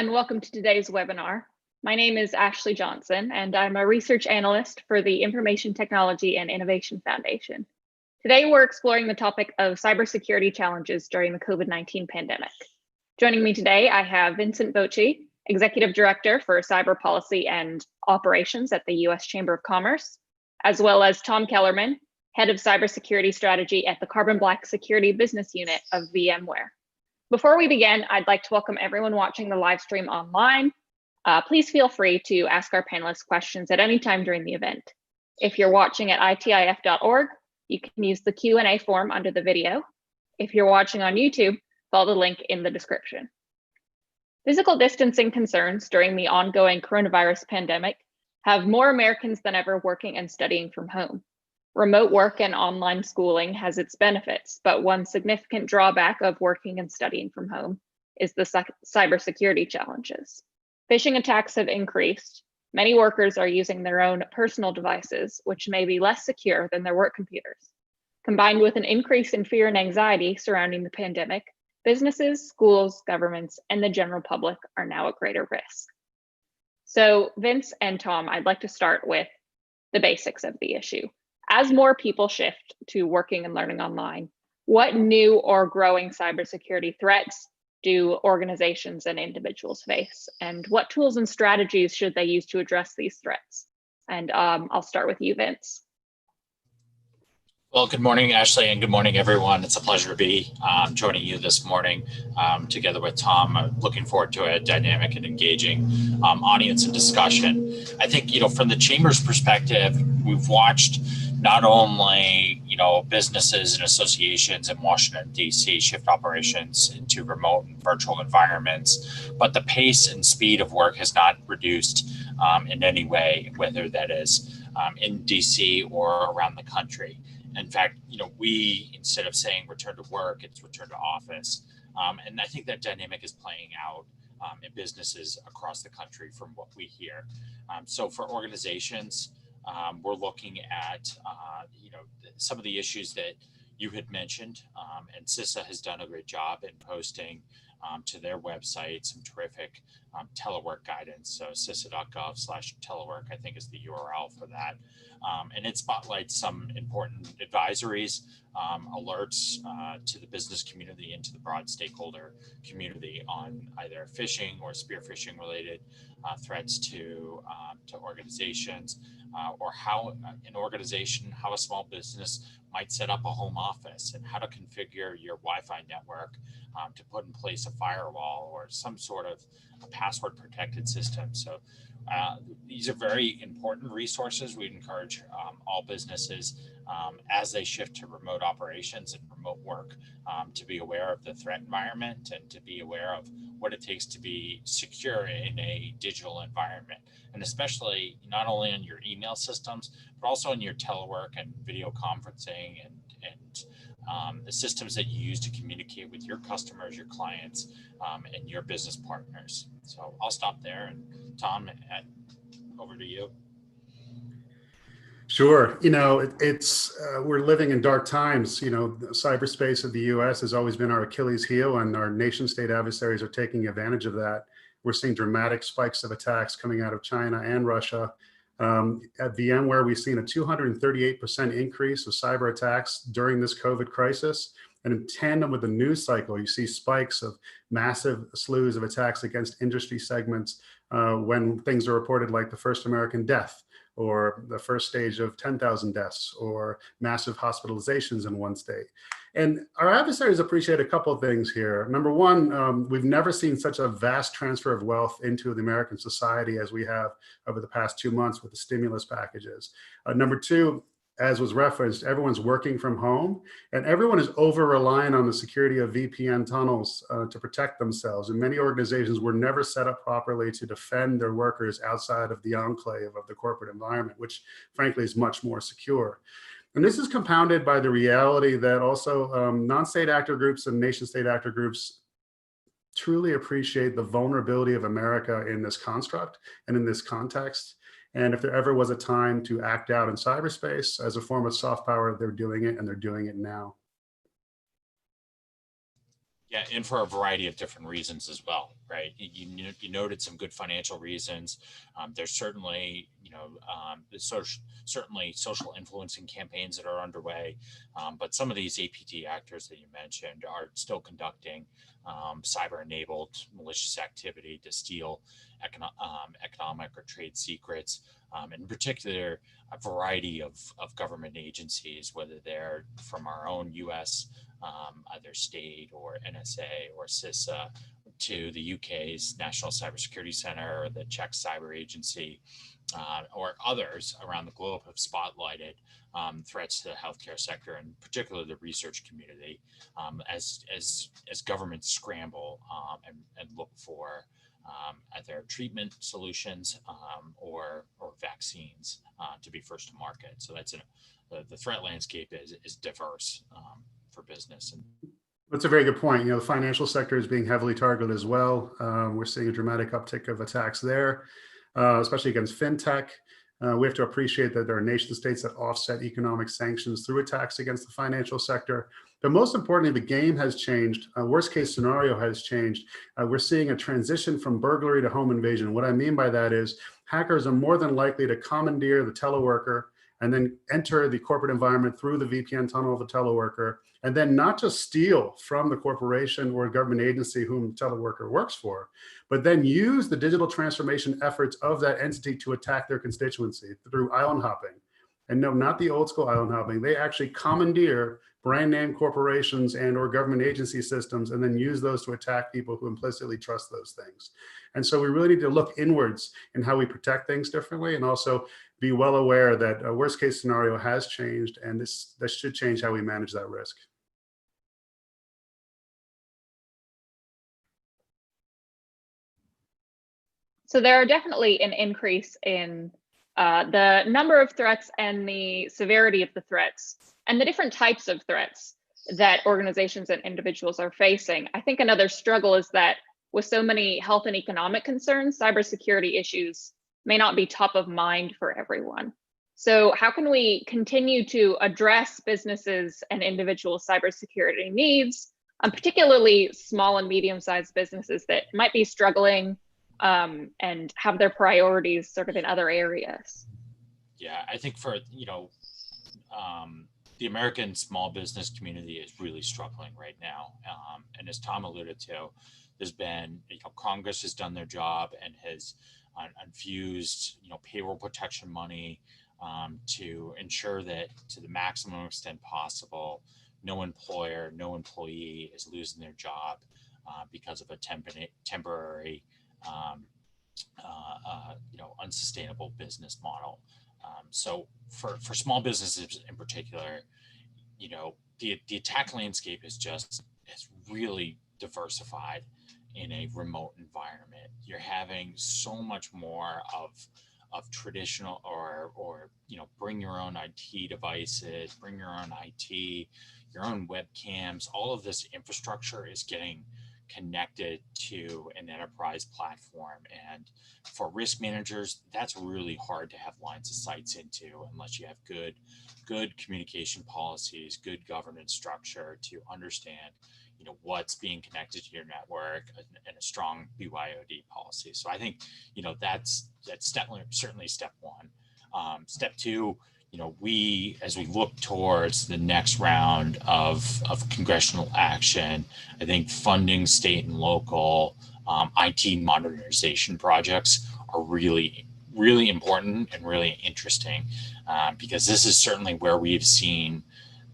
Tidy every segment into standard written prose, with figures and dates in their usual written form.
and welcome to today's webinar. My name is Ashley Johnson, and I'm a research analyst for the Information Technology and Innovation Foundation. Today, we're exploring the topic of cybersecurity challenges during the COVID-19 pandemic. Joining me today, I have Vincent Bocci, Executive Director for Cyber Policy and Operations at the U.S. Chamber of Commerce, as well as Tom Kellerman, Head of Cybersecurity Strategy at the Carbon Black Security Business Unit of VMware. Before we begin, I'd like to welcome everyone watching the live stream online. Please feel free to ask our panelists questions at any time during the event. If you're watching at itif.org, you can use the Q&A form under the video. If you're watching on YouTube, follow the link in the description. Physical distancing concerns during the ongoing coronavirus pandemic have more Americans than ever working and studying from home. Remote work and online schooling has its benefits, but one significant drawback of working and studying from home is the cybersecurity challenges. Phishing attacks have increased. Many workers are using their own personal devices, which may be less secure than their work computers. Combined with an increase in fear and anxiety surrounding the pandemic, businesses, schools, governments, and the general public are now at greater risk. So Vince and Tom, I'd like to start with the basics of the issue. As more people shift to working and learning online, what new or growing cybersecurity threats do organizations and individuals face? And what tools and strategies should they use to address these threats? And I'll start with you, Vince. Well, good morning, Ashley, and good morning, everyone. It's a pleasure to be joining you this morning together with Tom. I'm looking forward to a dynamic and engaging audience and discussion. I think, from the Chamber's perspective, we've watched not only, businesses and associations in Washington, D.C. shift operations into remote and virtual environments, but the pace and speed of work has not reduced in any way, whether that is in D.C. or around the country. In fact, we, instead of saying return to work, it's return to office. And I think that dynamic is playing out in businesses across the country from what we hear. So for organizations, we're looking at, some of the issues that you had mentioned, and CISA has done a great job in posting to their website some terrific telework guidance. So CISA.gov/telework, I think, is the URL for that. And it spotlights some important advisories, alerts to the business community and to the broad stakeholder community on either phishing or spear phishing related threats to organizations, or how an organization, how a small business might set up a home office and how to configure your Wi-Fi network to put in place a firewall or some sort of a password protected system. So these are very important resources. We'd encourage all businesses as they shift to remote operations and remote work to be aware of the threat environment and to be aware of what it takes to be secure in a digital environment. And especially not only in your email systems, but also in your telework and video conferencing and the systems that you use to communicate with your customers, your clients, and your business partners. So I'll stop there. And Tom, over to you. Sure. It's we're living in dark times. Cyberspace of the U.S. has always been our Achilles heel, and our nation state adversaries are taking advantage of that. We're seeing dramatic spikes of attacks coming out of China and Russia. At VMware, we've seen a 238% increase of cyber attacks during this COVID crisis. And in tandem with the news cycle, you see spikes of massive slews of attacks against industry segments when things are reported like the first American death, or the first stage of 10,000 deaths, or massive hospitalizations in one state. And our adversaries appreciate a couple of things here. Number one, we've never seen such a vast transfer of wealth into the American society as we have over the past 2 months with the stimulus packages. Number two, as was referenced, everyone's working from home, and everyone is over-reliant on the security of VPN tunnels to protect themselves. And many organizations were never set up properly to defend their workers outside of the enclave of the corporate environment, which frankly is much more secure. And this is compounded by the reality that also non-state actor groups and nation-state actor groups truly appreciate the vulnerability of America in this construct and in this context. And if there ever was a time to act out in cyberspace as a form of soft power, they're doing it, and they're doing it now. Yeah, and for a variety of different reasons as well, right? You noted some good financial reasons. There's certainly, certainly social influencing campaigns that are underway, but some of these APT actors that you mentioned are still conducting cyber-enabled malicious activity to steal economic or trade secrets. In particular, a variety of government agencies, whether they're from our own U.S. Either state or NSA or CISA, to the UK's National Cybersecurity Center or the Czech Cyber Agency, or others around the globe have spotlighted threats to the healthcare sector, and particularly the research community, as governments scramble and look for either treatment solutions or vaccines to be first to market. So that's the threat landscape is diverse for business. And that's a very good point. The financial sector is being heavily targeted as well. We're seeing a dramatic uptick of attacks there, especially against fintech. We have to appreciate that there are nation states that offset economic sanctions through attacks against the financial sector. But most importantly, the game has changed. Worst case scenario has changed. We're seeing a transition from burglary to home invasion. What I mean by that is hackers are more than likely to commandeer the teleworker and then enter the corporate environment through the VPN tunnel of the teleworker, and then not just steal from the corporation or government agency whom the teleworker works for, but then use the digital transformation efforts of that entity to attack their constituency through island hopping. And no, not the old school island hopping. They actually commandeer brand name corporations and or government agency systems and then use those to attack people who implicitly trust those things. And so we really need to look inwards in how we protect things differently, and also be well aware that a worst case scenario has changed, and this should change how we manage that risk. So there are definitely an increase in the number of threats and the severity of the threats and the different types of threats that organizations and individuals are facing. I think another struggle is that with so many health and economic concerns, cybersecurity issues may not be top of mind for everyone. So how can we continue to address businesses and individual cybersecurity needs, particularly small and medium-sized businesses that might be struggling and have their priorities sort of in other areas? Yeah, I think for, the American small business community is really struggling right now. And as Tom alluded to, there's been, Congress has done their job and has infused, payroll protection money to ensure that to the maximum extent possible, no employer, no employee is losing their job because of a temporary, unsustainable business model. So for small businesses in particular, the attack landscape is really diversified in a remote environment. You're having so much more of traditional or bring your own IT devices, bring your own IT, your own webcams. All of this infrastructure is getting connected to an enterprise platform, and for risk managers, that's really hard to have lines of sights into unless you have good communication policies, good governance structure to understand what's being connected to your network, and a strong BYOD policy. So I think that's certainly step one. Step two, as we look towards the next round of congressional action, I think funding state and local IT modernization projects are really, really important and really interesting, because this is certainly where we've seen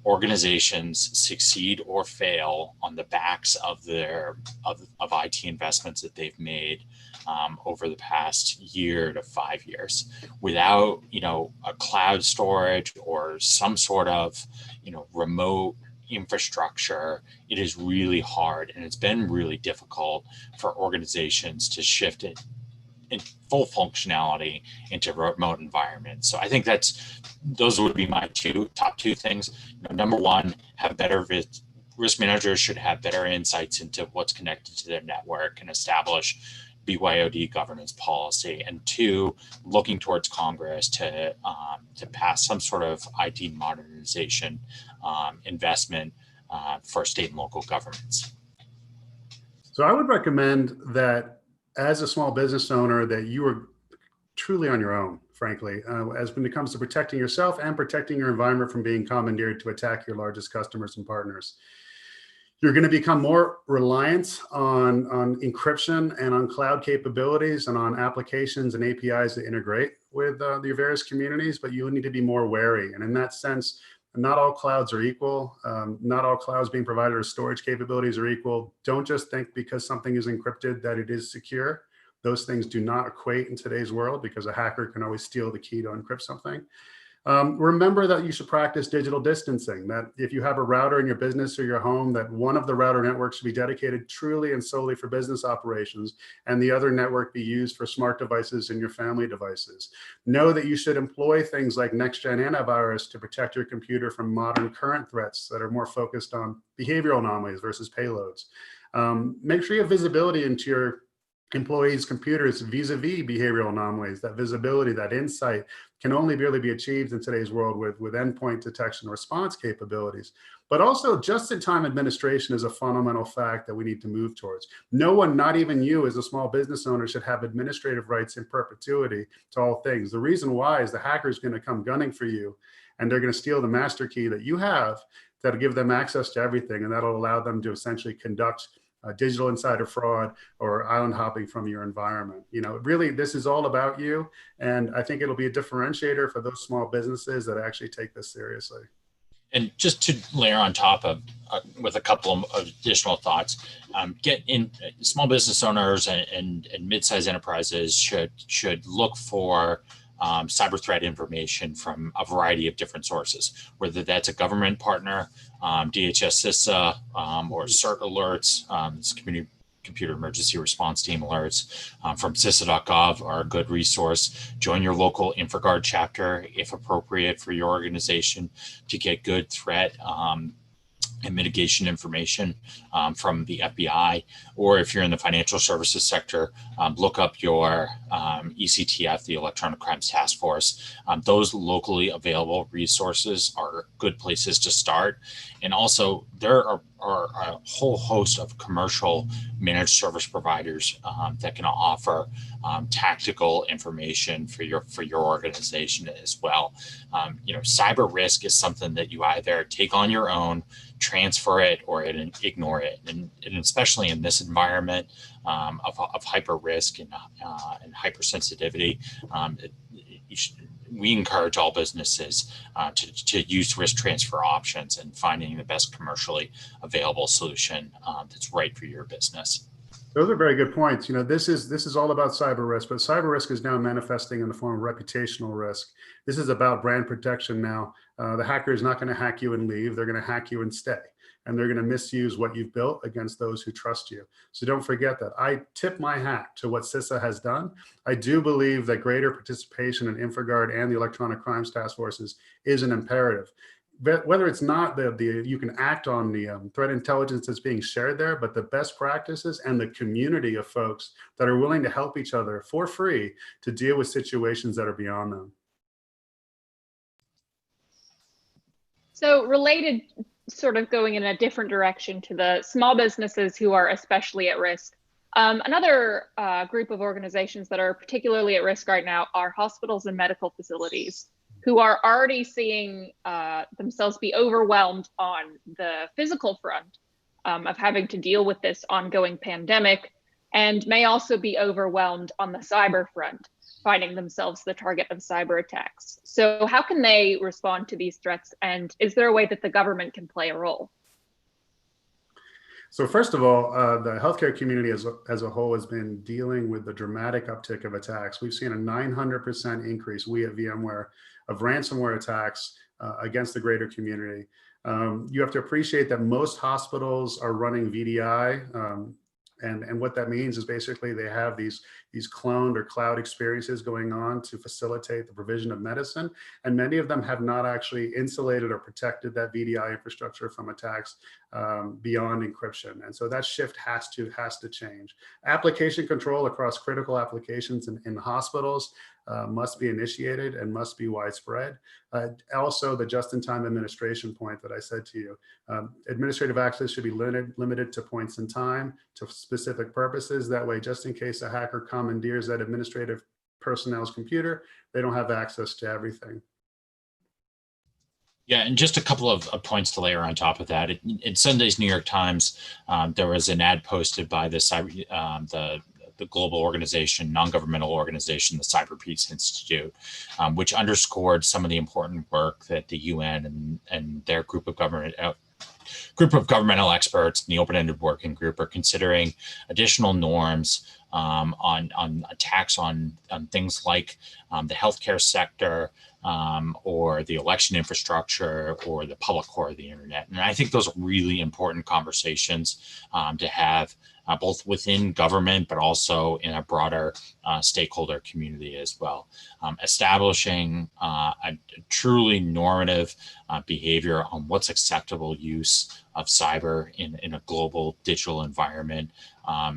organizations succeed or fail on the backs of of IT investments that they've made over the past year to 5 years. Without a cloud storage or some sort of remote infrastructure, it is really hard, and it's been really difficult for organizations to shift it in full functionality into remote environments. So I think those would be my top two things. Number one, have better risk managers should have better insights into what's connected to their network and establish BYOD governance policy. And two, looking towards Congress to pass some sort of IT modernization investment for state and local governments. So I would recommend that as a small business owner that you are truly on your own, frankly, as when it comes to protecting yourself and protecting your environment from being commandeered to attack your largest customers and partners. You're going to become more reliant on encryption and on cloud capabilities and on applications and APIs that integrate with the various communities, but you need to be more wary. And in that sense, not all clouds are equal. Not all clouds being provided or storage capabilities are equal. Don't just think because something is encrypted that it is secure. Those things do not equate in today's world because a hacker can always steal the key to encrypt something. Remember that you should practice digital distancing, that if you have a router in your business or your home, that one of the router networks should be dedicated truly and solely for business operations, and the other network be used for smart devices and your family devices. Know that you should employ things like next-gen antivirus to protect your computer from modern current threats that are more focused on behavioral anomalies versus payloads. Make sure you have visibility into your employees' computers vis-a-vis behavioral anomalies. That visibility, that insight can only really be achieved in today's world with endpoint detection and response capabilities. But also just-in-time administration is a fundamental fact that we need to move towards. No one, not even you as a small business owner, should have administrative rights in perpetuity to all things. The reason why is the hacker is going to come gunning for you, and they're going to steal the master key that you have that'll give them access to everything, and that'll allow them to essentially conduct digital insider fraud or island hopping from your environment. You know, really, this is all about you. And I think it'll be a differentiator for those small businesses that actually take this seriously. And just to layer on top of, with a couple of additional thoughts, get in small business owners and mid-sized enterprises should look for cyber threat information from a variety of different sources, whether that's a government partner, DHS CISA, or CERT alerts, computer emergency response team alerts from CISA.gov are a good resource. Join your local InfraGard chapter if appropriate for your organization to get good threat and mitigation information from the FBI, or if you're in the financial services sector, look up your ECTF, the Electronic Crimes Task Force. Those locally available resources are good places to start. And also, there are a whole host of commercial managed service providers that can offer tactical information for your organization as well. You know, cyber risk is something that you either take on your own, transfer it, or ignore it. And especially in this environment of hyper risk and hypersensitivity, we encourage all businesses to use risk transfer options and finding the best commercially available solution that's right for your business. Those are very good points. You know, this is all about cyber risk, but cyber risk is now manifesting in the form of reputational risk. This is about brand protection now. The hacker is not going to hack you and leave. They're going to hack you and stay. And they're going to misuse what you've built against those who trust you. So don't forget that. I tip my hat to what CISA has done. I do believe that greater participation in InfraGard and the Electronic Crimes Task Forces is an imperative. But whether it's not you can act on the threat intelligence that's being shared there, but the best practices and the community of folks that are willing to help each other for free to deal with situations that are beyond them. So related, sort of going in a different direction to the small businesses who are especially at risk. Another group of organizations that are particularly at risk right now are hospitals and medical facilities, who are already seeing themselves be overwhelmed on the physical front of having to deal with this ongoing pandemic, and may also be overwhelmed on the cyber front, finding themselves the target of cyber attacks. So how can they respond to these threats? And is there a way that the government can play a role? So first of all, the healthcare community as a whole has been dealing with the dramatic uptick of attacks. We've seen a 900% increase, we at VMware, of ransomware attacks against the greater community. You have to appreciate that most hospitals are running VDI, and what that means is basically they have these cloned or cloud experiences going on to facilitate the provision of medicine. And many of them have not actually insulated or protected that VDI infrastructure from attacks beyond encryption. And so that shift has to change. Application control across critical applications in hospitals must be initiated and must be widespread. Also, the just-in-time administration point that I said to you, administrative access should be limited to points in time, to specific purposes. That way, just in case a hacker commandeers that administrative personnel's computer, they don't have access to everything. Yeah, and just a couple of points to layer on top of that. In Sunday's New York Times, there was an ad posted by the global organization, non-governmental organization, the CyberPeace Institute, which underscored some of the important work that the UN and their group of governmental experts in the open-ended working group are considering additional norms on attacks on things like the healthcare sector, or the election infrastructure, or the public core of the internet. And I think those are really important conversations to have both within government, but also in a broader stakeholder community as well. Establishing a truly normative behavior on what's acceptable use of cyber in a global digital environment.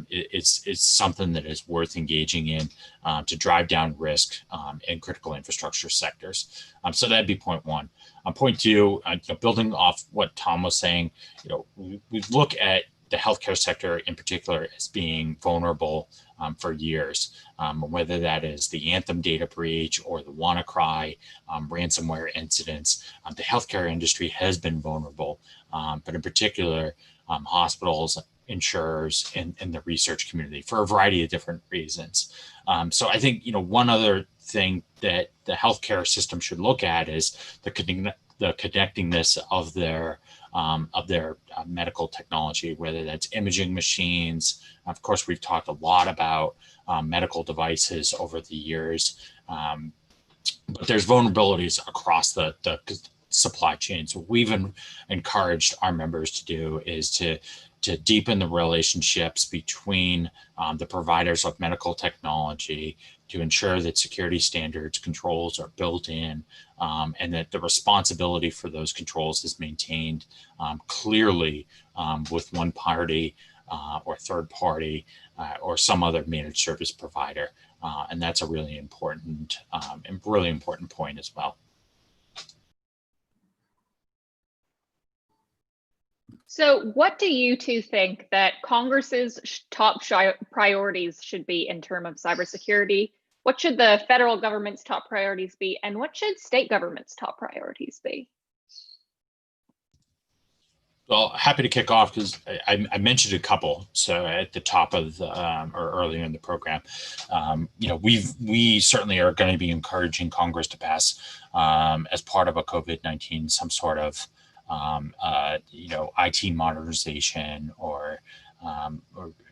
It's something that is worth engaging in to drive down risk in critical infrastructure sectors. So that'd be point one. Point two, building off what Tom was saying, we look at the healthcare sector in particular as being vulnerable for years, whether that is the Anthem data breach or the WannaCry ransomware incidents. The healthcare industry has been vulnerable, but in particular, hospitals, insurers, and the research community for a variety of different reasons. So I think one other thing that the healthcare system should look at is the connectingness of their medical technology, whether that's imaging machines. Of course, we've talked a lot about medical devices over the years, but there's vulnerabilities across the supply chain. So we've encouraged our members to do is to deepen the relationships between the providers of medical technology, to ensure that security standards controls are built in, and that the responsibility for those controls is maintained clearly with one party or third party or some other managed service provider. And that's a really important point as well. So what do you two think that Congress's top priorities should be in terms of cybersecurity? What should the federal government's top priorities be? And what should state government's top priorities be? Well, happy to kick off because I mentioned a couple. So at the top of or earlier in the program, we certainly are going to be encouraging Congress to pass as part of a COVID-19 some sort of IT modernization or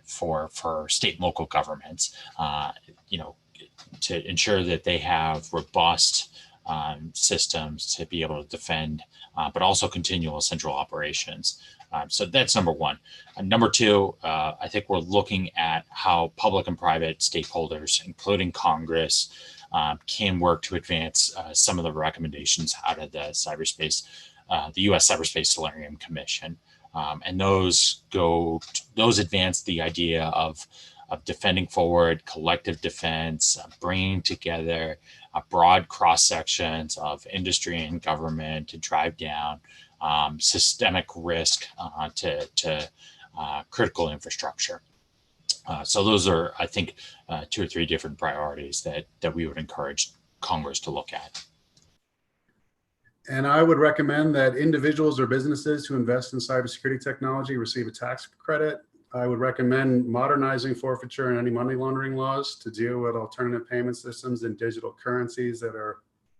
for state and local governments, to ensure that they have robust systems to be able to defend, but also continue essential operations. So that's number one. Number two, I think we're looking at how public and private stakeholders, including Congress, can work to advance some of the recommendations out of the the U.S. Cyberspace Solarium Commission. And those advance the idea of defending forward, collective defense, bringing together broad cross sections of industry and government to drive down systemic risk to critical infrastructure. So those are, I think, 2 or 3 different priorities that we would encourage Congress to look at. And I would recommend that individuals or businesses who invest in cybersecurity technology receive a tax credit. I would recommend modernizing forfeiture and anti-money laundering laws to deal with alternative payment systems and digital currencies that are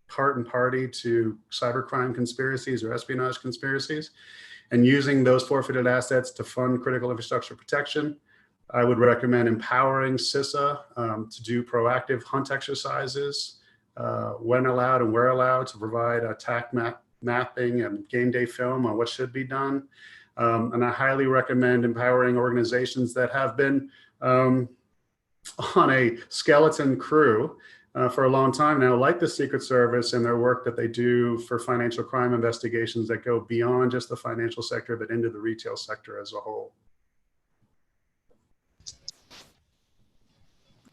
part and party to cybercrime conspiracies or espionage conspiracies, and using those forfeited assets to fund critical infrastructure protection. I would recommend empowering CISA to do proactive hunt exercises when allowed and where allowed, to provide attack mapping and game day film on what should be done. And I highly recommend empowering organizations that have been on a skeleton crew for a long time now, like the Secret Service and their work that they do for financial crime investigations that go beyond just the financial sector, but into the retail sector as a whole.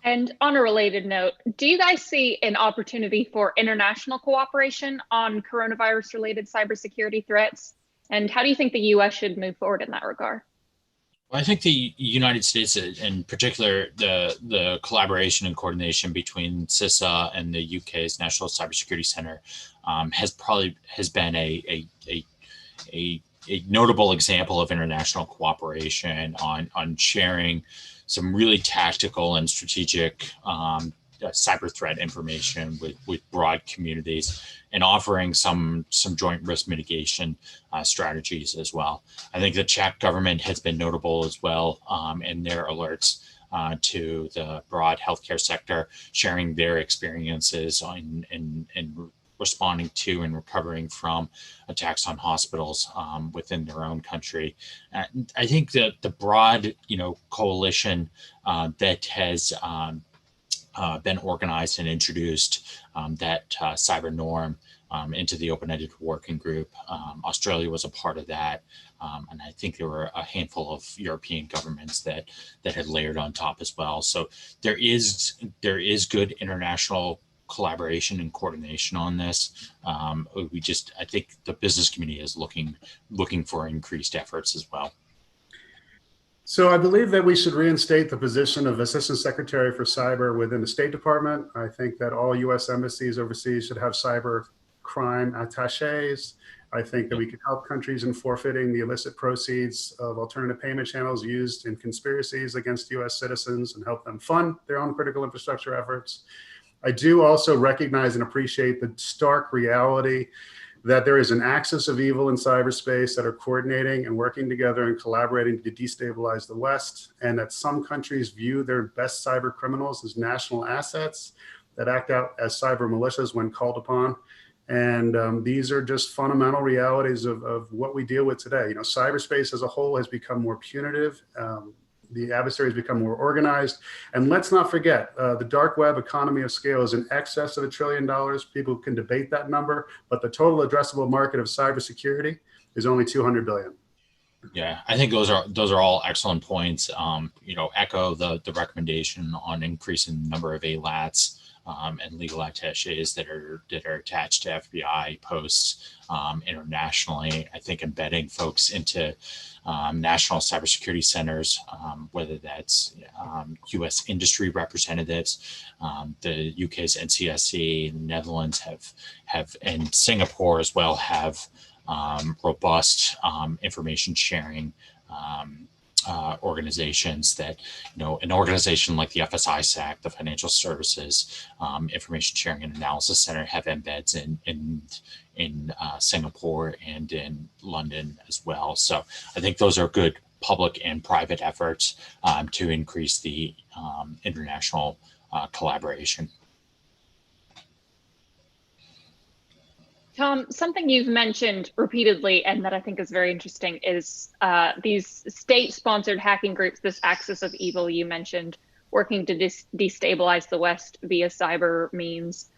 And on a related note, do you guys see an opportunity for international cooperation on coronavirus-related cybersecurity threats? And how do you think the US should move forward in that regard? Well, I think the United States, in particular, the collaboration and coordination between CISA and the UK's National Cybersecurity Center has been a notable example of international cooperation on sharing some really tactical and strategic cyber threat information with broad communities, and offering some joint risk mitigation strategies as well. I think the Czech government has been notable as well in their alerts to the broad healthcare sector, sharing their experiences in responding to and recovering from attacks on hospitals within their own country. I think that the broad, coalition that has been organized and introduced that cyber norm into the open-ended working group. Australia was a part of that. And I think there were a handful of European governments that had layered on top as well. So there is good international collaboration and coordination on this. I think the business community is looking for increased efforts as well. So I believe that we should reinstate the position of Assistant Secretary for Cyber within the State Department. I think that all US embassies overseas should have cyber crime attaches. I think that we could help countries in forfeiting the illicit proceeds of alternative payment channels used in conspiracies against US citizens and help them fund their own critical infrastructure efforts. I do also recognize and appreciate the stark reality that there is an axis of evil in cyberspace that are coordinating and working together and collaborating to destabilize the West, and that some countries view their best cyber criminals as national assets that act out as cyber militias when called upon. And these are just fundamental realities of what we deal with today. Cyberspace as a whole has become more punitive. The adversaries become more organized. And let's not forget, the dark web economy of scale is in excess of $1 trillion. People can debate that number, but the total addressable market of cybersecurity is only 200 billion. Yeah, I think those are all excellent points. Echo the recommendation on increasing the number of ALATs and legal attaches that are attached to FBI posts internationally. I think embedding folks into national cybersecurity centers, whether that's U.S. industry representatives, the UK's NCSC, the Netherlands have, and Singapore as well have robust information sharing organizations that, an organization like the FSISAC, the Financial Services Information Sharing and Analysis Center, have embeds in Singapore and in London as well. So I think those are good public and private efforts to increase the international collaboration. Tom, something you've mentioned repeatedly and that I think is very interesting is these state-sponsored hacking groups, this axis of evil you mentioned, working to destabilize the West via cyber means.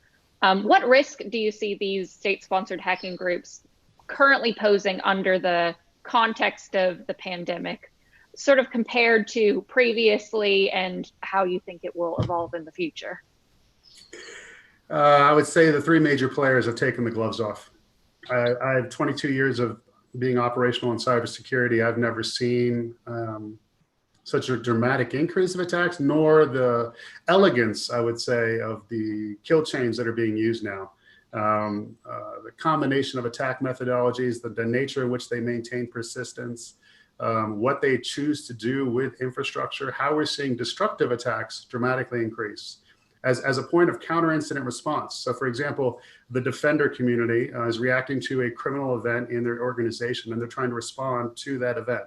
What risk do you see these state-sponsored hacking groups currently posing under the context of the pandemic, sort of compared to previously, and how you think it will evolve in the future? I would say the three major players have taken the gloves off. I have 22 years of being operational in cybersecurity. I've never seen such a dramatic increase of attacks, nor the elegance, I would say, of the kill chains that are being used now. The combination of attack methodologies, the nature in which they maintain persistence, what they choose to do with infrastructure, how we're seeing destructive attacks dramatically increase as a point of counter-incident response. So for example, the defender community is reacting to a criminal event in their organization, and they're trying to respond to that event.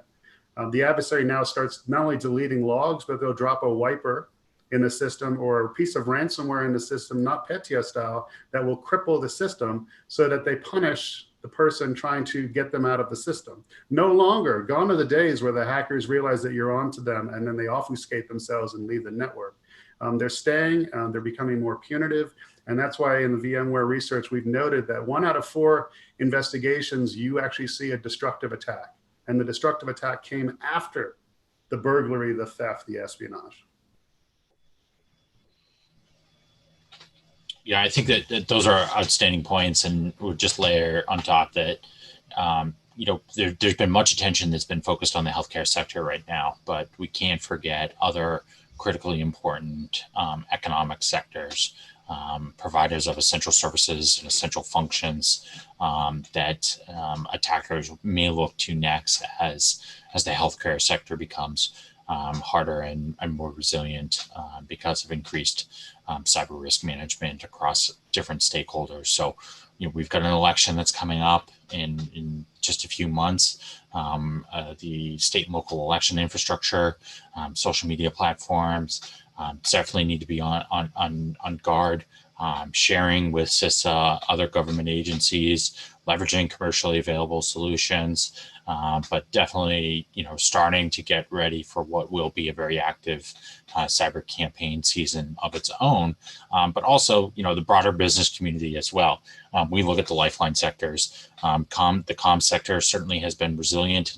The adversary now starts not only deleting logs, but they'll drop a wiper in the system or a piece of ransomware in the system, not Petya style, that will cripple the system so that they punish the person trying to get them out of the system. No longer, gone are the days where the hackers realize that you're onto them and then they obfuscate themselves and leave the network. they're staying, they're becoming more punitive. And that's why in the VMware research, we've noted that 1 out of 4 investigations, you actually see a destructive attack. And the destructive attack came after the burglary, the theft, the espionage. Yeah, I think that those are outstanding points, and we'll just layer on top that, there's been much attention that's been focused on the healthcare sector right now, but we can't forget other critically important economic sectors, providers of essential services and essential functions that attackers may look to next as the healthcare sector becomes harder and more resilient because of increased cyber risk management across different stakeholders. So, we've got an election that's coming up in just a few months. The state and local election infrastructure, social media platforms definitely need to be on guard. Sharing with CISA, other government agencies, leveraging commercially available solutions, but definitely, starting to get ready for what will be a very active cyber campaign season of its own, but also, the broader business community as well. We look at the lifeline sectors. The comm sector certainly has been resilient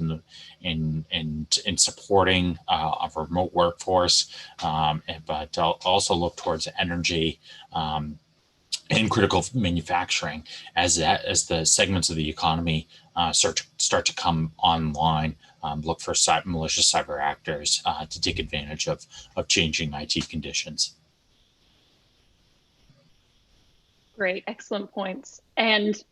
in supporting a remote workforce, but also look towards energy and critical manufacturing as the segments of the economy start to come online. Look for malicious cyber actors to take advantage of changing IT conditions. Great, excellent points. And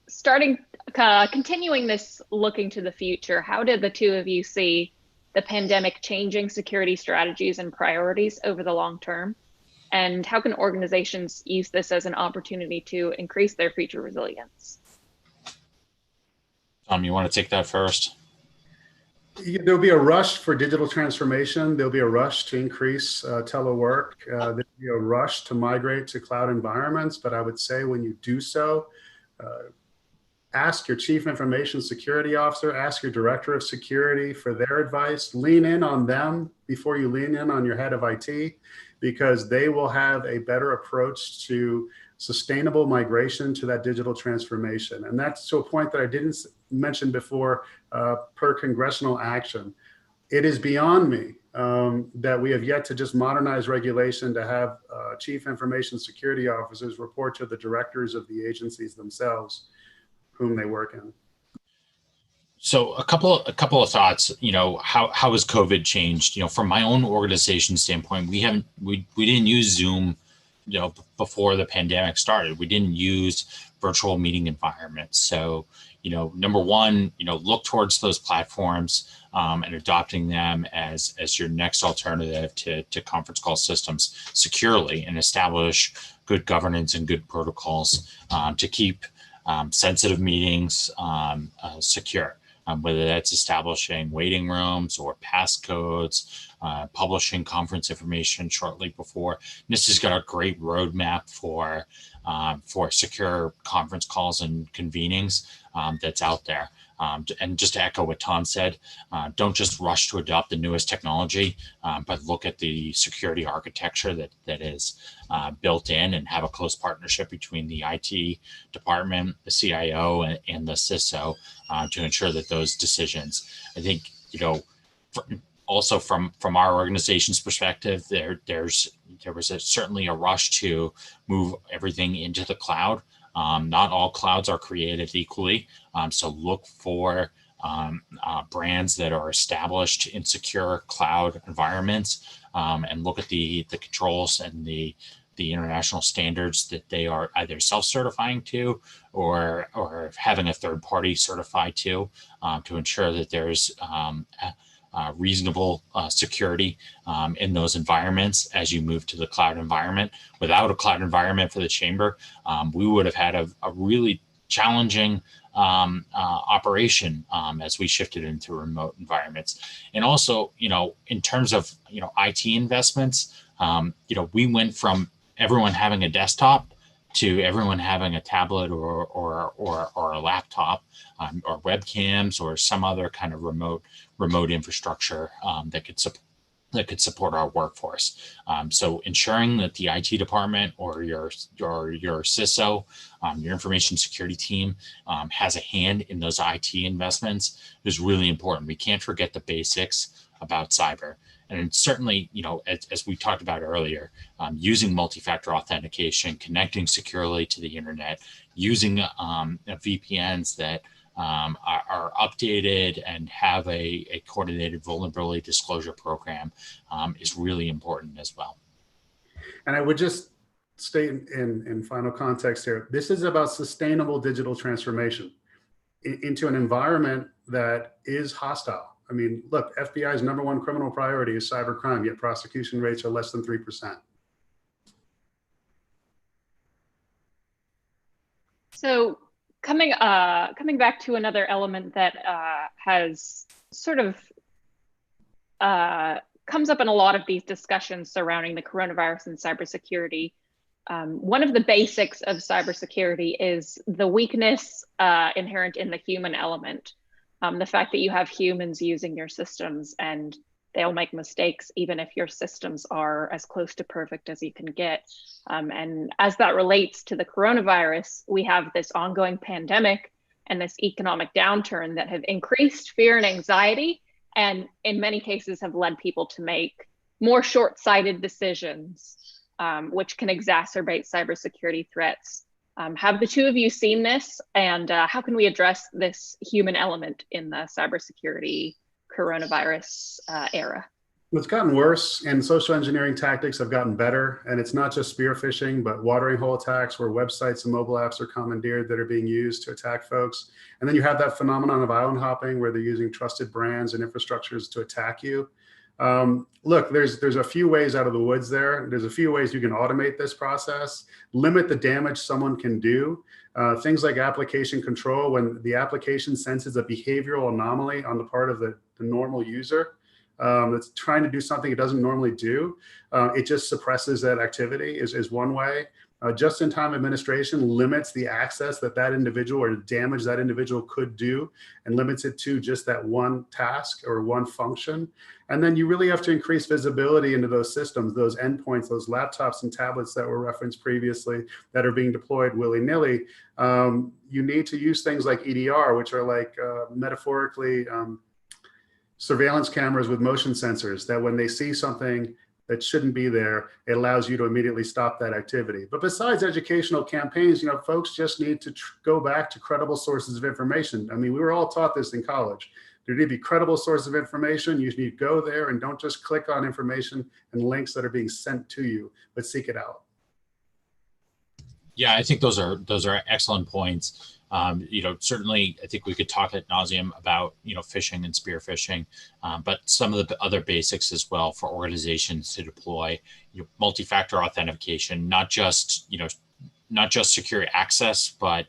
continuing this looking to the future, how did the two of you see the pandemic changing security strategies and priorities over the long term? And how can organizations use this as an opportunity to increase their future resilience? Tom, you want to take that first? There'll be a rush for digital transformation. There'll be a rush to increase telework. There'll be a rush to migrate to cloud environments. But I would say when you do so, ask your chief information security officer, ask your director of security for their advice. Lean in on them before you lean in on your head of IT, because they will have a better approach to sustainable migration to that digital transformation. And that's to a point that I didn't mention before, per congressional action. It is beyond me that we have yet to just modernize regulation to have chief information security officers report to the directors of the agencies themselves whom they work in. So a couple of thoughts. How has COVID changed? From my own organization standpoint, we didn't use Zoom, before the pandemic started. We didn't use virtual meeting environments. So, number one, look towards those platforms and adopting them as your next alternative to conference call systems securely, and establish good governance and good protocols to keep sensitive meetings secure. Whether that's establishing waiting rooms or passcodes, publishing conference information shortly before. NIST has got a great roadmap for secure conference calls and convenings that's out there. And just to echo what Tom said, don't just rush to adopt the newest technology, but look at the security architecture that is built in, and have a close partnership between the IT department, the CIO, and the CISO to ensure that those decisions. I think, also from our organization's perspective, there was certainly a rush to move everything into the cloud. Not all clouds are created equally. So look for brands that are established in secure cloud environments, and look at the controls and the international standards that they are either self-certifying to or having a third party certify to ensure that there's reasonable security in those environments as you move to the cloud environment. Without a cloud environment for the chamber, we would have had a really challenging operation as we shifted into remote environments. And also, in terms of IT investments, we went from everyone having a desktop to everyone having a tablet or a laptop, or webcams or some other kind of remote infrastructure that could that could support our workforce. So ensuring that the IT department or your CISO, your information security team, has a hand in those IT investments is really important. We can't forget the basics about cyber. And certainly, as we talked about earlier, using multi-factor authentication, connecting securely to the internet, using VPNs that are updated and have a coordinated vulnerability disclosure program is really important as well. And I would just state in final context here, this is about sustainable digital transformation into an environment that is hostile. I mean, look, FBI's #1 criminal priority is cybercrime, yet prosecution rates are less than 3%. So coming back to another element that has sort of comes up in a lot of these discussions surrounding the coronavirus and cybersecurity. One of the basics of cybersecurity is the weakness inherent in the human element. The fact that you have humans using your systems and they'll make mistakes even if your systems are as close to perfect as you can get. And as that relates to the coronavirus, we have this ongoing pandemic and this economic downturn that have increased fear and anxiety, and in many cases have led people to make more short-sighted decisions, which can exacerbate cybersecurity threats. Have the two of you seen this, and how can we address this human element in the cybersecurity coronavirus era? It's gotten worse, and social engineering tactics have gotten better. And it's not just spear phishing, but watering hole attacks where websites and mobile apps are commandeered that are being used to attack folks. And then you have that phenomenon of island hopping where they're using trusted brands and infrastructures to attack you. Look, there's a few ways out of the woods there. There's a few ways you can automate this process, limit the damage someone can do. Things like application control, when the application senses a behavioral anomaly on the part of the normal user that's trying to do something it doesn't normally do, it just suppresses that activity is one way. Just-in-time administration limits the access that individual or damage that individual could do and limits it to just that one task or one function. And then you really have to increase visibility into those systems, those endpoints, those laptops and tablets that were referenced previously that are being deployed willy-nilly. You need to use things like EDR, which are like metaphorically surveillance cameras with motion sensors that when they see something that shouldn't be there, it allows you to immediately stop that activity. But besides educational campaigns, folks just need to go back to credible sources of information. I mean, we were all taught this in college. There need to be credible sources of information. You need to go there and don't just click on information and links that are being sent to you, but seek it out. Yeah, I think those are excellent points. Certainly, I think we could talk ad nauseum about phishing and spear phishing, but some of the other basics as well for organizations to deploy multi-factor authentication, not just secure access, but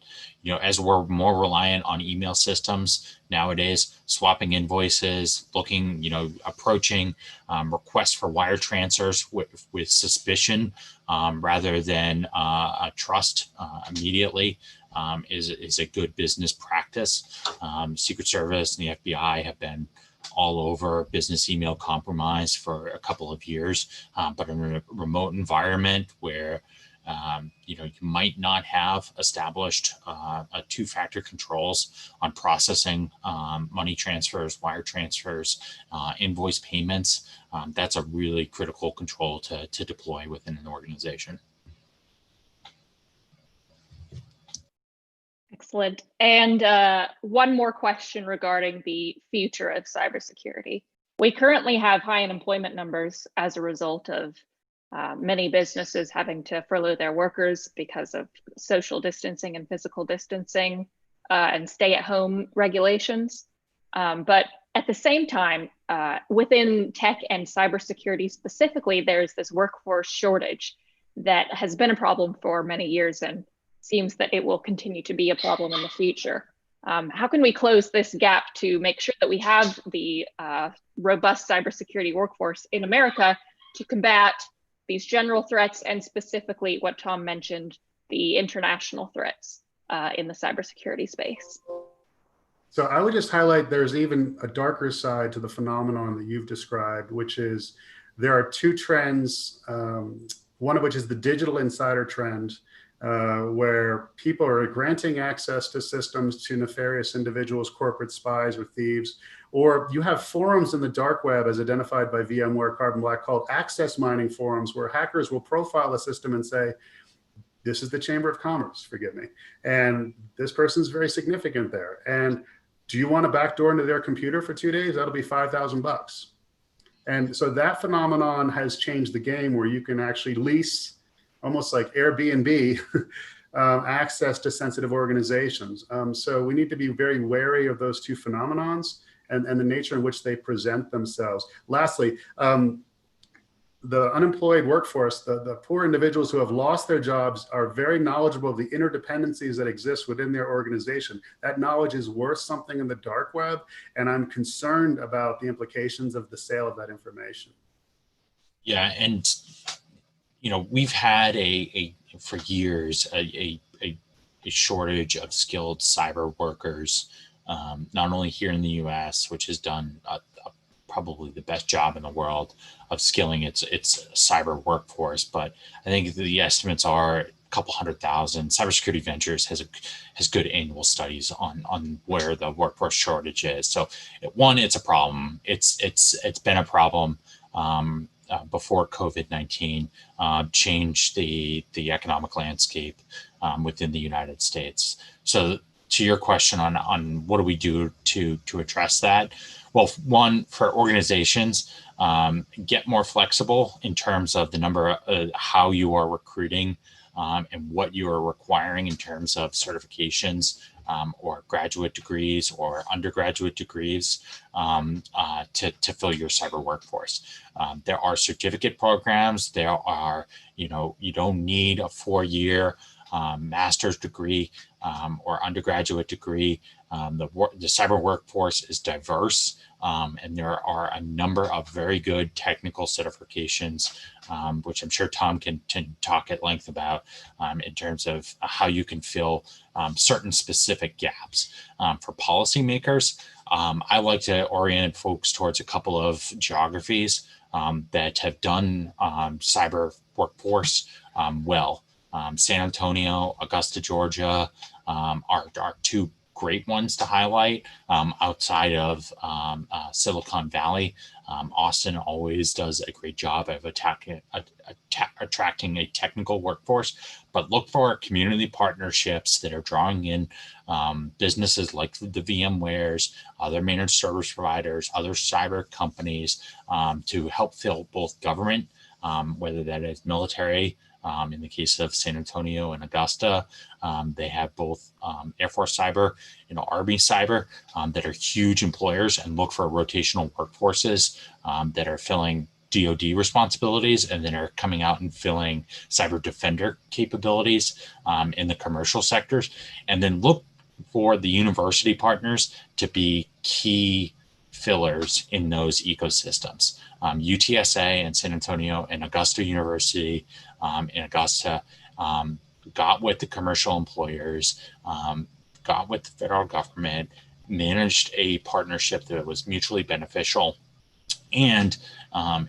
as we're more reliant on email systems nowadays, swapping invoices, looking, approaching requests for wire transfers with suspicion rather than trust immediately is a good business practice. Secret Service and the FBI have been all over business email compromise for a couple of years, but in a remote environment where you might not have established a two-factor controls on processing money transfers, wire transfers, invoice payments. That's a really critical control to deploy within an organization. Excellent. And one more question regarding the future of cybersecurity. We currently have high unemployment numbers as a result of many businesses having to furlough their workers because of social distancing and physical distancing and stay-at-home regulations. But at the same time, within tech and cybersecurity specifically, there's this workforce shortage that has been a problem for many years and seems that it will continue to be a problem in the future. How can we close this gap to make sure that we have the robust cybersecurity workforce in America to combat these general threats and specifically what Tom mentioned, the international threats in the cybersecurity space? So I would just highlight there's even a darker side to the phenomenon that you've described, which is there are two trends, one of which is the digital insider trend, where people are granting access to systems to nefarious individuals, corporate spies, or thieves. Or you have forums in the dark web, as identified by VMware Carbon Black, called access mining forums, where hackers will profile a system and say, this is the Chamber of Commerce, forgive me, and this person's very significant there. And do you want to backdoor into their computer for 2 days? That'll be $5,000. And so that phenomenon has changed the game, where you can actually lease, almost like Airbnb, access to sensitive organizations. So we need to be very wary of those two phenomenons and the nature in which they present themselves. Lastly, the unemployed workforce, the poor individuals who have lost their jobs, are very knowledgeable of the interdependencies that exist within their organization. That knowledge is worth something in the dark web, and I'm concerned about the implications of the sale of that information. Yeah, and we've had for years a shortage of skilled cyber workers, not only here in the U.S., which has done probably the best job in the world of skilling its cyber workforce, but I think the estimates are a couple 100,000. Cybersecurity Ventures has good annual studies on where the workforce shortage is. So one, it's a problem. It's been a problem before COVID-19 changed the economic landscape within the United States. So to your question on what do we do to address that? Well, one, for organizations, get more flexible in terms of the number of how you are recruiting and what you are requiring in terms of certifications or graduate degrees or undergraduate degrees to fill your cyber workforce. There are certificate programs. There are, you don't need a 4-year master's degree or undergraduate degree. The cyber workforce is diverse, and there are a number of very good technical certifications, which I'm sure Tom can talk at length about in terms of how you can fill certain specific gaps. For policymakers, I like to orient folks towards a couple of geographies that have done cyber workforce well. San Antonio, Augusta, Georgia are two great ones to highlight. Outside of Silicon Valley, Austin always does a great job of attracting a technical workforce, but look for community partnerships that are drawing in businesses like the VMwares, other managed service providers, other cyber companies to help fill both government, whether that is military. In the case of San Antonio and Augusta, they have both Air Force Cyber and Army Cyber that are huge employers, and look for rotational workforces that are filling DoD responsibilities and then are coming out and filling cyber defender capabilities in the commercial sectors. And then look for the university partners to be key fillers in those ecosystems. UTSA and San Antonio and Augusta University in Augusta got with the commercial employers, got with the federal government, managed a partnership that was mutually beneficial. And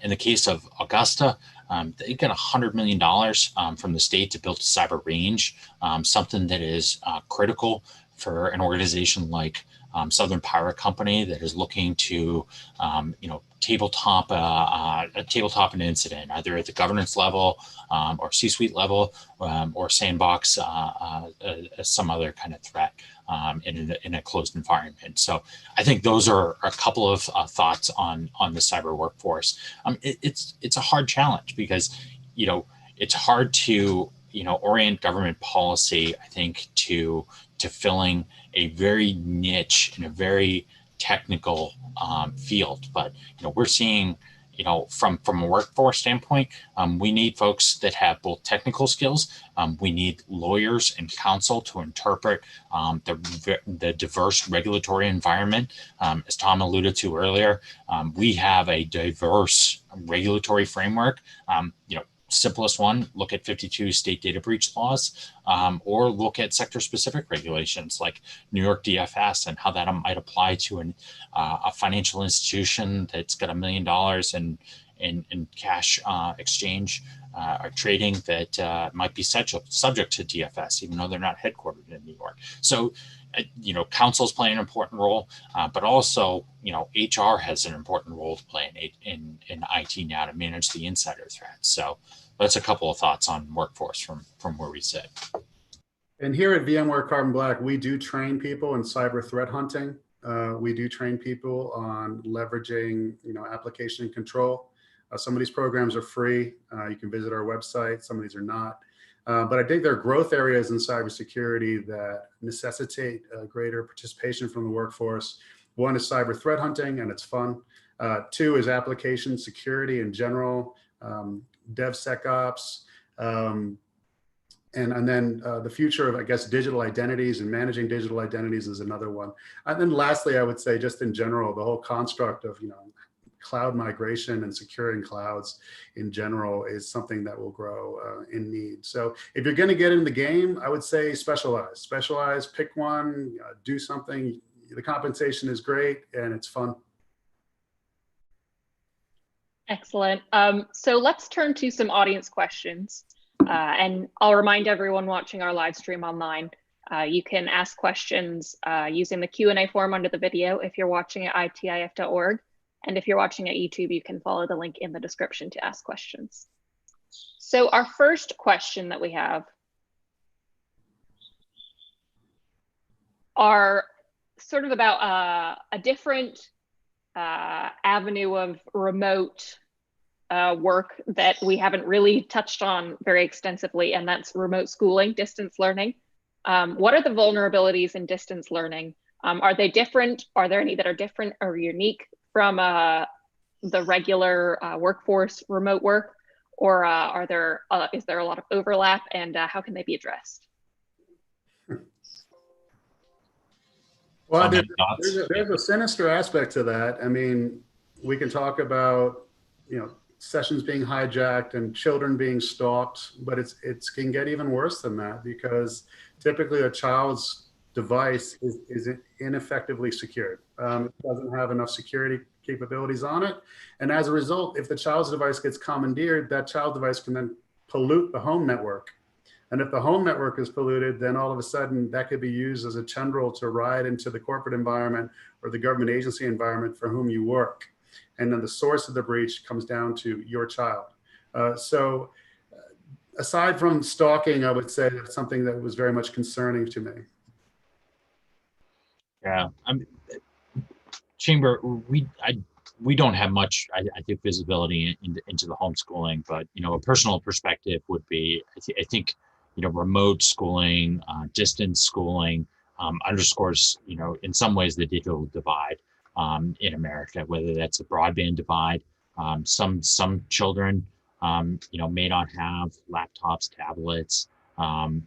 in the case of Augusta, they got $100 million from the state to build a cyber range, something that is critical for an organization like Southern Power Company that is looking to, tabletop an incident, either at the governance level or C-suite level, or sandbox some other kind of threat in a closed environment. So I think those are a couple of thoughts on the cyber workforce. It's a hard challenge because, it's hard to, orient government policy, I think, to filling a very niche and a very technical field. But we're seeing, from a workforce standpoint, we need folks that have both technical skills. We need lawyers and counsel to interpret the diverse regulatory environment. As Tom alluded to earlier, we have a diverse regulatory framework. simplest one, look at 52 state data breach laws, or look at sector-specific regulations like New York DFS and how that might apply to a financial institution that's got $1 million in cash exchange or trading that might be subject to DFS, even though they're not headquartered in New York. So, councils play an important role, but also, HR has an important role to play in IT now to manage the insider threats. So that's a couple of thoughts on workforce from where we sit. And here at VMware Carbon Black, we do train people in cyber threat hunting. We do train people on leveraging, application control. Some of these programs are free. You can visit our website. Some of these are not. But I think there are growth areas in cybersecurity that necessitate greater participation from the workforce. One is cyber threat hunting, and it's fun. Two is application security in general, DevSecOps, and then the future of, I guess, digital identities and managing digital identities is another one. And then lastly, I would say just in general, the whole construct of, cloud migration and securing clouds in general is something that will grow in need. So if you're going to get in the game, I would say specialize, pick one, do something. The compensation is great and it's fun. Excellent. So let's turn to some audience questions. And I'll remind everyone watching our live stream online, you can ask questions using the Q&A form under the video if you're watching at itif.org. And if you're watching at YouTube, you can follow the link in the description to ask questions. So our first question that we have are sort of about a different avenue of remote work that we haven't really touched on very extensively, and that's remote schooling, distance learning. What are the vulnerabilities in distance learning? Are they different? Are there any that are different or unique from the regular workforce remote work, or is there a lot of overlap, and how can they be addressed? Well, there's a sinister aspect to that. I mean, we can talk about, sessions being hijacked and children being stalked, but it can get even worse than that, because typically a child's device is ineffectively secured. It doesn't have enough security capabilities on it. And as a result, if the child's device gets commandeered, that child device can then pollute the home network. And if the home network is polluted, then all of a sudden that could be used as a tendril to ride into the corporate environment or the government agency environment for whom you work. And then the source of the breach comes down to your child. So aside from stalking, I would say that's something that was very much concerning to me. Yeah, Chamber, we don't have much, I think, visibility into the homeschooling, but a personal perspective would be, I think, remote schooling, distance schooling underscores, in some ways the digital divide in America, whether that's a broadband divide. Some children, may not have laptops, tablets,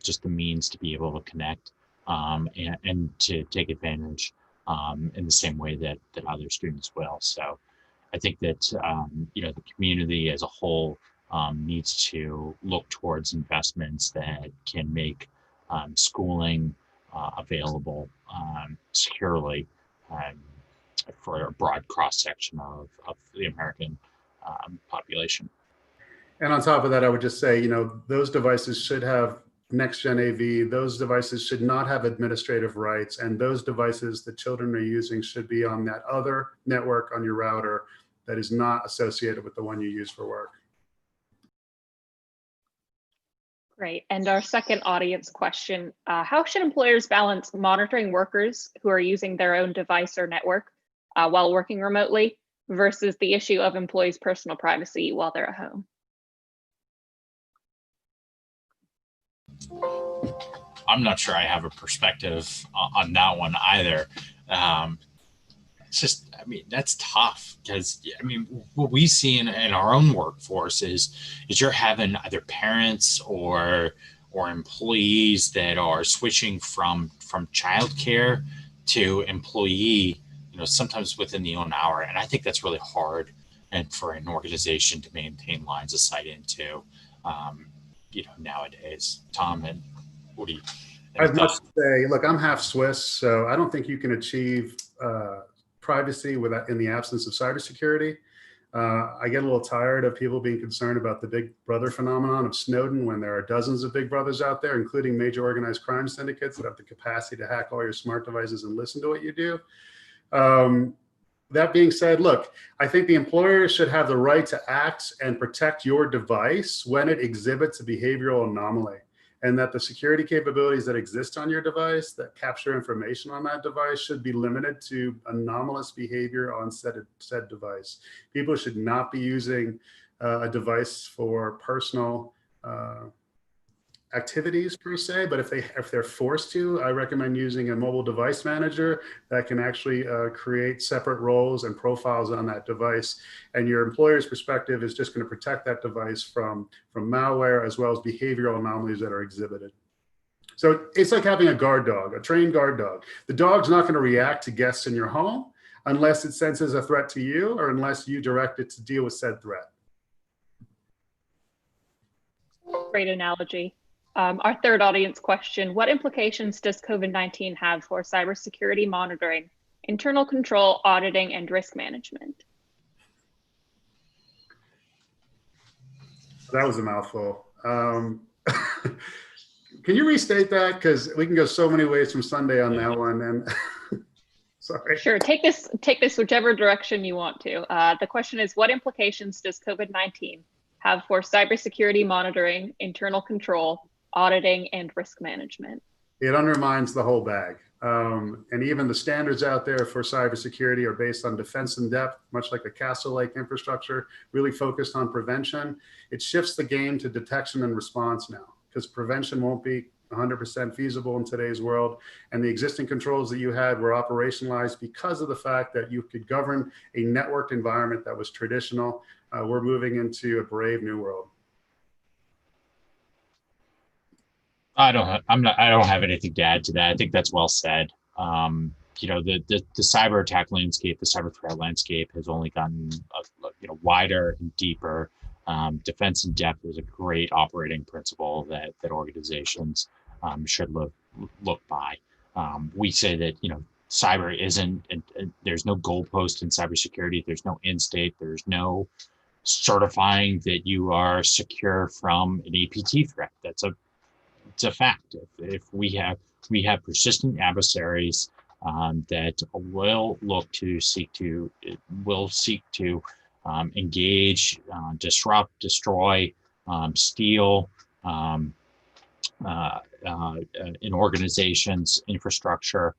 just the means to be able to connect and to take advantage in the same way that other students will. So I think that, the community as a whole needs to look towards investments that can make schooling available securely for a broad cross-section of the American population. And on top of that, I would just say, those devices should have next-gen AV. Those devices should not have administrative rights. And those devices that children are using should be on that other network on your router that is not associated with the one you use for work. Great. And our second audience question, how should employers balance monitoring workers who are using their own device or network while working remotely versus the issue of employees' personal privacy while they're at home? I'm not sure I have a perspective on that one either. It's just, that's tough because, what we see in our own workforce is you're having either parents or employees that are switching from childcare to employee, sometimes within the own hour. And I think that's really hard and for an organization to maintain lines of sight into. nowadays. Tom, and what do you? I must say, look, I'm half Swiss, so I don't think you can achieve privacy in the absence of cybersecurity. I get a little tired of people being concerned about the Big Brother phenomenon of Snowden when there are dozens of Big Brothers out there, including major organized crime syndicates that have the capacity to hack all your smart devices and listen to what you do. That being said, look, I think the employer should have the right to act and protect your device when it exhibits a behavioral anomaly, and that the security capabilities that exist on your device that capture information on that device should be limited to anomalous behavior on said device. People should not be using a device for personal activities per se, but if they're forced to, I recommend using a mobile device manager that can actually create separate roles and profiles on that device. And your employer's perspective is just going to protect that device from malware as well as behavioral anomalies that are exhibited. So it's like having a guard dog, a trained guard dog. The dog's not going to react to guests in your home unless it senses a threat to you or unless you direct it to deal with said threat. Great analogy. Our third audience question: what implications does COVID-19 have for cybersecurity monitoring, internal control, auditing, and risk management? That was a mouthful. Can you restate that? Because we can go so many ways from Sunday on that one. And sorry. Sure. Take this whichever direction you want to. The question is, what implications does COVID-19 have for cybersecurity monitoring, internal control, auditing, and risk management? It undermines the whole bag. And even the standards out there for cybersecurity are based on defense in depth, much like a castle-like infrastructure, really focused on prevention. It shifts the game to detection and response now, because prevention won't be 100% feasible in today's world. And the existing controls that you had were operationalized because of the fact that you could govern a networked environment that was traditional. We're moving into a brave new world. I don't have anything to add to that. I think that's well said. The cyber attack landscape, the cyber threat landscape has only gotten wider and deeper. Defense in depth is a great operating principle that organizations should look by. We say that cyber isn't, and there's no goalpost in cybersecurity. There's no end state. There's no certifying that you are secure from an APT threat. It's a fact. If we have persistent adversaries that will seek to engage, disrupt, destroy, steal in organizations' infrastructure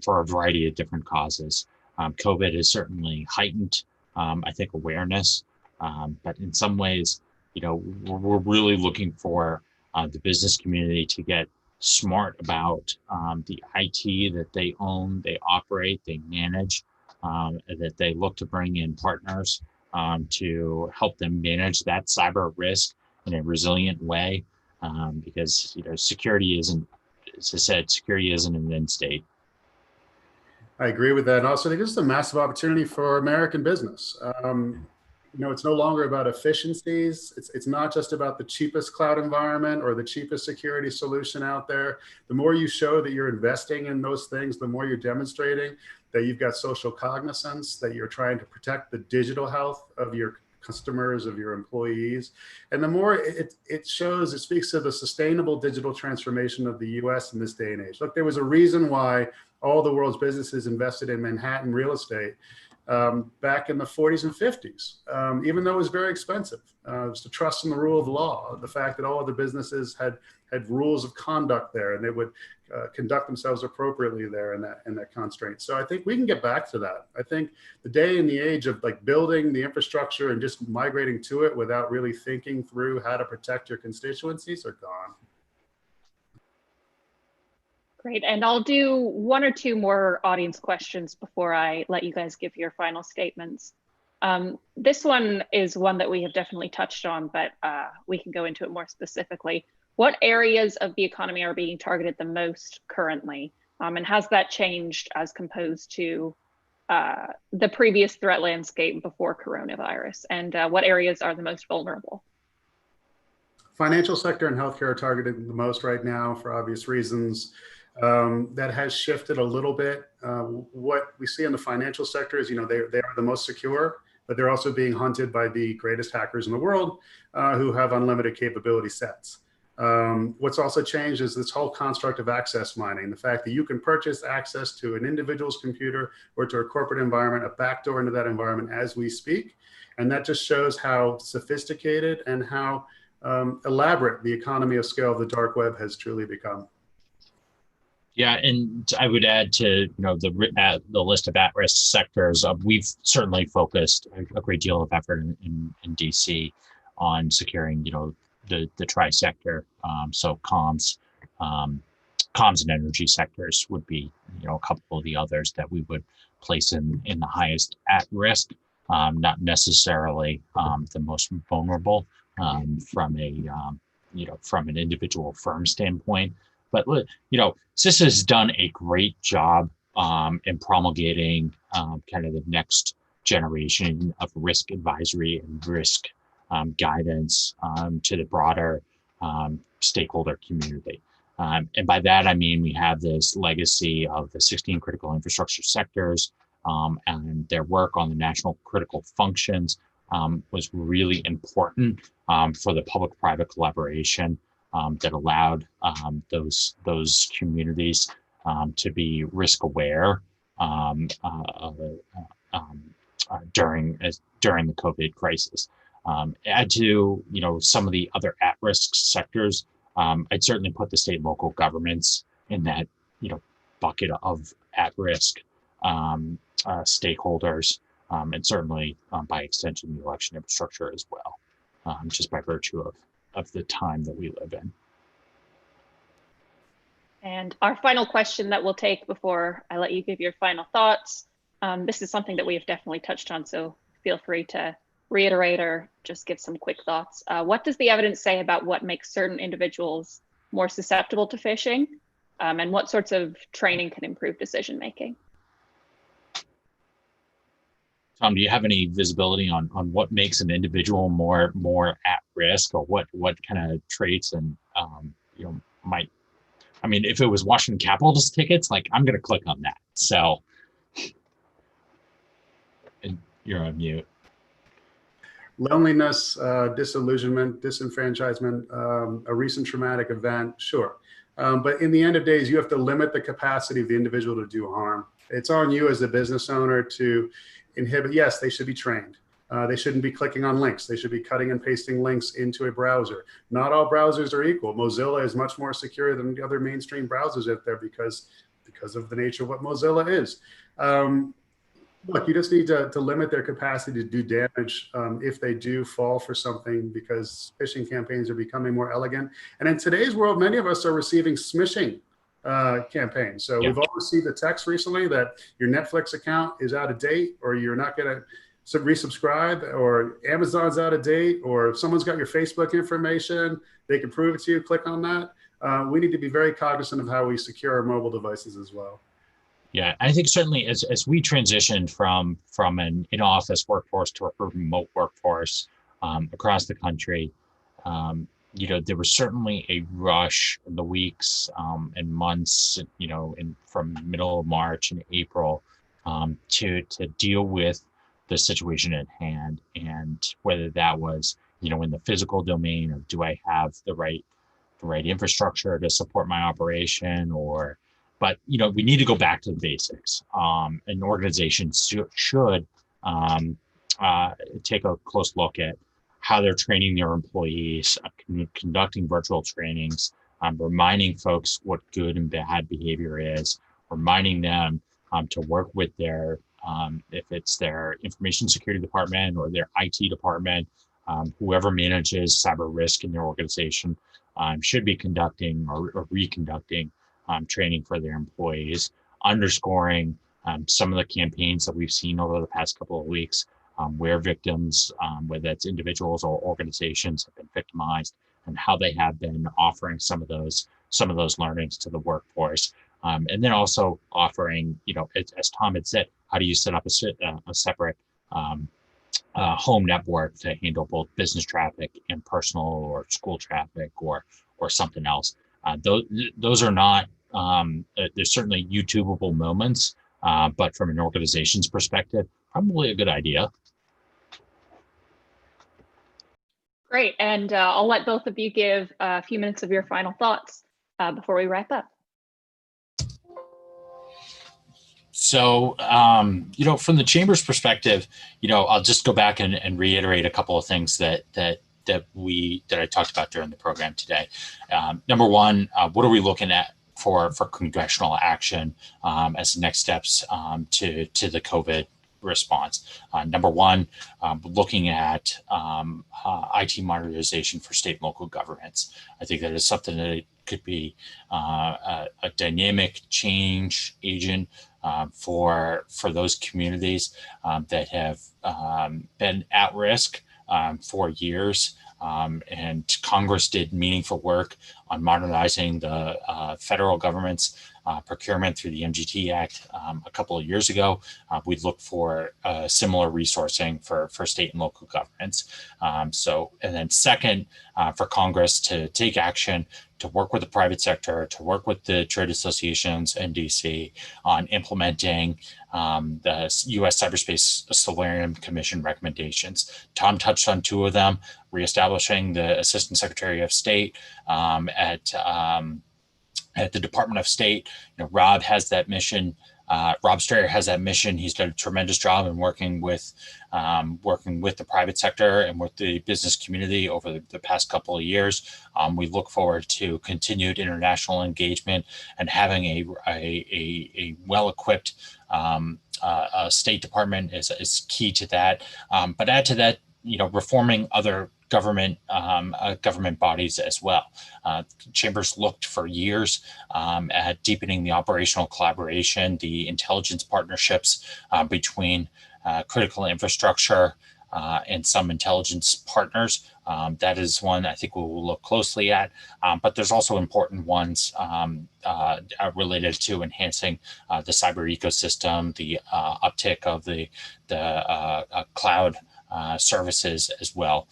for a variety of different causes. COVID has certainly heightened, I think, awareness, but in some ways, we're really looking for the business community to get smart about the IT that they own, they operate, they manage, that they look to bring in partners to help them manage that cyber risk in a resilient way, because security isn't, as I said, security isn't an end state. I agree with that. And also, I think this is a massive opportunity for American business. It's no longer about efficiencies. It's not just about the cheapest cloud environment or the cheapest security solution out there. The more you show that you're investing in those things, the more you're demonstrating that you've got social cognizance, that you're trying to protect the digital health of your customers, of your employees. And the more it speaks to the sustainable digital transformation of the US in this day and age. Look, there was a reason why all the world's businesses invested in Manhattan real estate back in the 40s and 50s, even though it was very expensive. It was the trust in the rule of law, the fact that all of the businesses had rules of conduct there, and they would conduct themselves appropriately there in that constraint. So I think we can get back to that. I think the day and the age of building the infrastructure and just migrating to it without really thinking through how to protect your constituencies are gone. Great, and I'll do one or two more audience questions before I let you guys give your final statements. This one is one that we have definitely touched on, but we can go into it more specifically. What areas of the economy are being targeted the most currently? And has that changed as composed to the previous threat landscape before coronavirus? And what areas are the most vulnerable? Financial sector and healthcare are targeted the most right now for obvious reasons. That has shifted a little bit. What we see in the financial sector is, they are the most secure, but they're also being hunted by the greatest hackers in the world who have unlimited capability sets. What's also changed is this whole construct of access mining, the fact that you can purchase access to an individual's computer or to a corporate environment, a backdoor into that environment as we speak. And that just shows how sophisticated and how elaborate the economy of scale of the dark web has truly become. Yeah, and I would add to the list of at-risk sectors. We've certainly focused a great deal of effort in DC on securing the tri-sector. So comms and energy sectors would be a couple of the others that we would place in the highest at risk. Not necessarily the most vulnerable from an individual firm standpoint. But CISA has done a great job in promulgating kind of the next generation of risk advisory and risk guidance to the broader stakeholder community. And by that, I mean, we have this legacy of the 16 critical infrastructure sectors and their work on the national critical functions was really important for the public-private collaboration that allowed those communities to be risk aware during the COVID crisis. Add to some of the other at-risk sectors. I'd certainly put the state and local governments in that bucket of at-risk stakeholders, and certainly by extension the election infrastructure as well, just by virtue of the time that we live in. And our final question that we'll take before I let you give your final thoughts. This is something that we have definitely touched on, so feel free to reiterate or just give some quick thoughts. What does the evidence say about what makes certain individuals more susceptible to phishing, and what sorts of training can improve decision making? Tom, do you have any visibility on what makes an individual more at risk, or what kind of traits and might? I mean, if it was Washington Capitals tickets, like I'm going to click on that. So, and you're on mute. Loneliness, disillusionment, disenfranchisement, a recent traumatic event, sure. But in the end of days, you have to limit the capacity of the individual to do harm. It's on you as a business owner to inhibit. Yes, they should be trained. They shouldn't be clicking on links. They should be cutting and pasting links into a browser. Not all browsers are equal. Mozilla is much more secure than the other mainstream browsers out there because of the nature of what Mozilla is. Look, you just need to limit their capacity to do damage if they do fall for something, because phishing campaigns are becoming more elegant. And in today's world, many of us are receiving smishing campaigns. So we've all received a text recently that your Netflix account is out of date, or you're not going to resubscribe, or Amazon's out of date, or if someone's got your Facebook information, they can prove it to you, click on that. We need to be very cognizant of how we secure our mobile devices as well. Yeah, I think certainly as we transitioned from an in-office workforce to a remote workforce across the country, there was certainly a rush in the weeks and months, from middle of March and April to deal with the situation at hand, and whether that was in the physical domain of, do I have the right infrastructure to support my operation, but we need to go back to the basics. An organization should take a close look at how they're training their employees, conducting virtual trainings, reminding folks what good and bad behavior is, reminding them to work with their, if it's their information security department or their IT department, whoever manages cyber risk in their organization should be conducting or reconducting training for their employees, underscoring some of the campaigns that we've seen over the past couple of weeks, where victims, whether it's individuals or organizations, have been victimized, and how they have been offering some of those learnings to the workforce, and then also offering, as Tom had said, how do you set up a separate home network to handle both business traffic and personal or school traffic or something else. Those are not, there's certainly YouTubeable moments, but from an organization's perspective, probably a good idea. Great, and I'll let both of you give a few minutes of your final thoughts before we wrap up. So, from the Chamber's perspective, I'll just go back and reiterate a couple of things that I talked about during the program today. Number one, what are we looking at for congressional action as next steps to the COVID response? Number one, looking at IT modernization for state and local governments. I think that is something that could be a dynamic change agent for those communities that have been at risk for years. And Congress did meaningful work on modernizing the federal government's procurement through the MGT Act a couple of years ago. We look for similar resourcing for state and local governments. And then second, for Congress to take action, to work with the private sector, to work with the trade associations in DC on implementing the U.S. Cyberspace Solarium Commission recommendations. Tom touched on two of them: reestablishing the Assistant Secretary of State at the Department of State. Rob has that mission. Rob Strayer has that mission. He's done a tremendous job in working with the private sector and with the business community over the past couple of years. We look forward to continued international engagement, and having a well-equipped State Department is key to that. But add to that, reforming other government bodies as well. Chambers looked for years at deepening the operational collaboration, the intelligence partnerships between critical infrastructure and some intelligence partners. That is one I think we'll look closely at. But there's also important ones related to enhancing the cyber ecosystem, the uptick of the cloud services as well.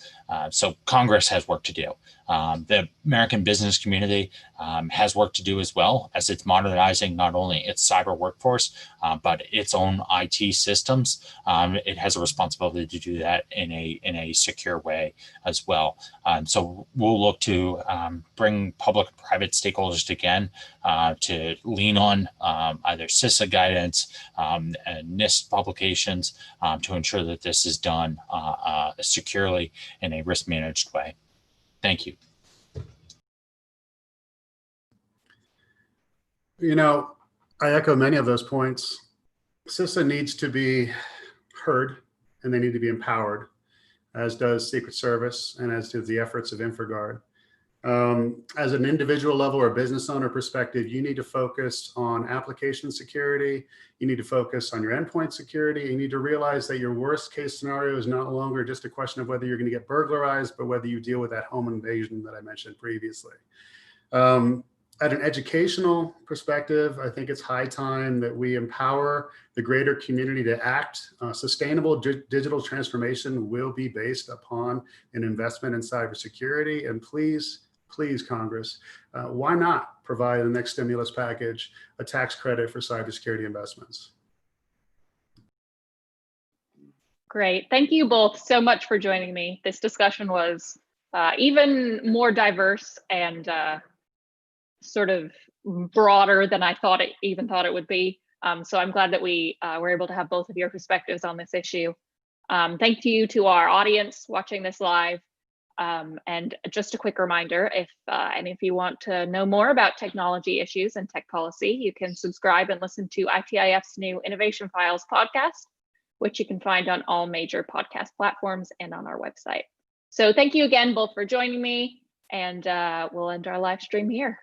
So Congress has work to do. The American business community has work to do as well, as it's modernizing not only its cyber workforce, but its own IT systems. It has a responsibility to do that in a secure way as well. So we'll look to bring public and private stakeholders again to lean on either CISA guidance and NIST publications to ensure that this is done securely in a risk managed way. Thank you. I echo many of those points. CISA needs to be heard, and they need to be empowered, as does Secret Service and as do the efforts of InfraGard. As an individual level or business owner perspective, you need to focus on application security. You need to focus on your endpoint security. You need to realize that your worst case scenario is no longer just a question of whether you're going to get burglarized, but whether you deal with that home invasion that I mentioned previously. At an educational perspective, I think it's high time that we empower the greater community to act. Sustainable digital transformation will be based upon an investment in cybersecurity. And please, Congress, why not provide the next stimulus package a tax credit for cybersecurity investments? Great. Thank you both so much for joining me. This discussion was even more diverse and sort of broader than I thought it would be. So I'm glad that we were able to have both of your perspectives on this issue. Thank you to our audience watching this live. And just a quick reminder, if any of you want to know more about technology issues and tech policy, you can subscribe and listen to ITIF's new Innovation Files podcast, which you can find on all major podcast platforms and on our website. So thank you again both for joining me, and we'll end our live stream here.